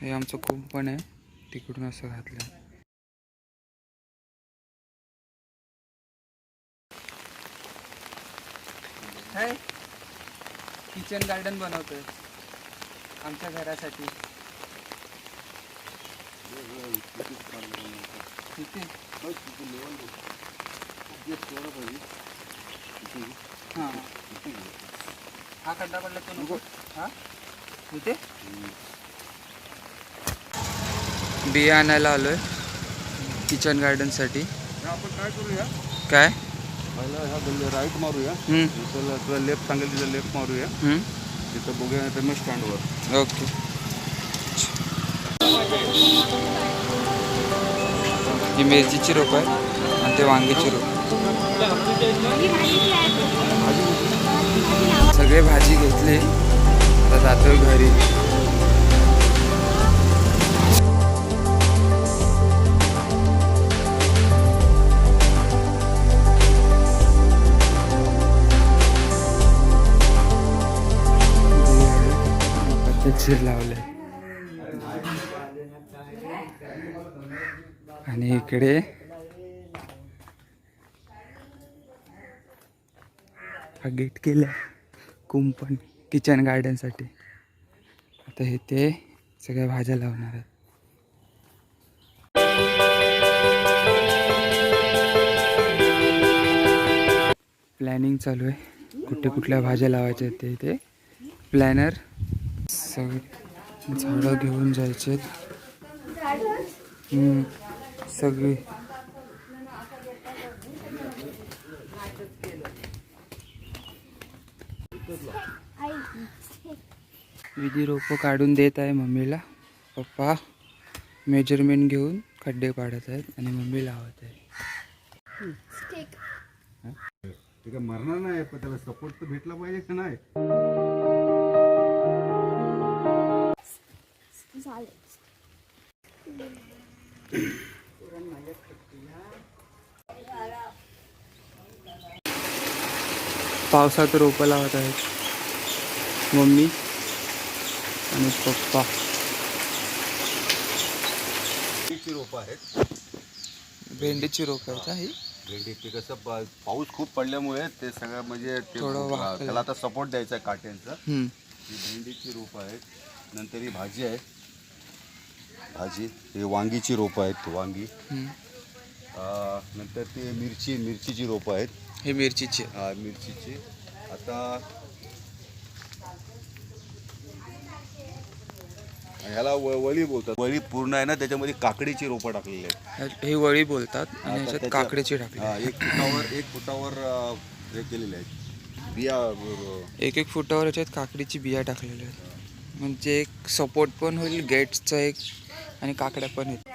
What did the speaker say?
हे आमचं कुंपण आहे, तिकडून असं घातलं. हाय, किचन गार्डन बनवतोय आमच्या घरासाठी. किती हां, हा खड्डा पडला तो नको. हां, इथे बिया आणायला आलोय किचन गार्डन साठी. आपण काय करूया, काय पहिला ह्या राईट मारूया, तुला लेफ्ट सांगेल तिथं लेफ्ट मारूया, तिथं बघूया नाही तर मग स्टँडवर. ओके. ही मिरचीची रोप आहे आणि ते वांगीची रोप. सगळे भाजी घेतली, आता जातोय घरी. पद्धतशीर लावले आणि इकडे हा गेट केला कुंपण किचन गार्डनसाठी. आता हे ते सगळ्या भाज्या लावणार आहेत. प्लॅनिंग चालू आहे, कुठे कुठल्या भाज्या लावायच्या आहेत ते इथे. प्लॅनर सगळे झाडं घेऊन जायचे सगळी. विधी रोपं काढून देत आहे मम्मीला. पप्पा मेजरमेंट घेऊन खड्डे पाडत आहेत आणि मम्मी लावत आहे. ते काय मरणार नाही, पण त्याला सपोर्ट तर भेटला पाहिजे की नाही. पावसात रोपं लावत आहेत मम्मी आणि पप्पा. रोपं आहेत, भेंडीची रोप आहेत ही. भेंडी ते कसं पाऊस खूप पडल्यामुळे ते सगळं म्हणजे ते थोडं त्याला आता सपोर्ट द्यायचा आहे काट्यांचा. हम्म. ही भेंडीची रोपं आहेत, नंतर ही भाजी आहे, भाजी हे वांगीची रोपं आहेत, वांगी. नंतर ते मिरचीची रोपं आहेत. हे मिरचीची. हा, मिरचीची. आता ह्याला वळी बोलतात. वळी पूर्ण आहे ना, त्याच्यामध्ये काकडीची रोपं टाकलेली आहेत. हे वळी बोलतात आणि याच्यात काकडीची टाकली. एक फुटावर हे केलेले आहेत बिया. 1-1 फुटावर याच्यात काकडीची बिया टाकलेल्या आहेत, म्हणजे एक सपोर्ट पण होईल गेट्सचा एक, आणि काकड्या पण आहेत.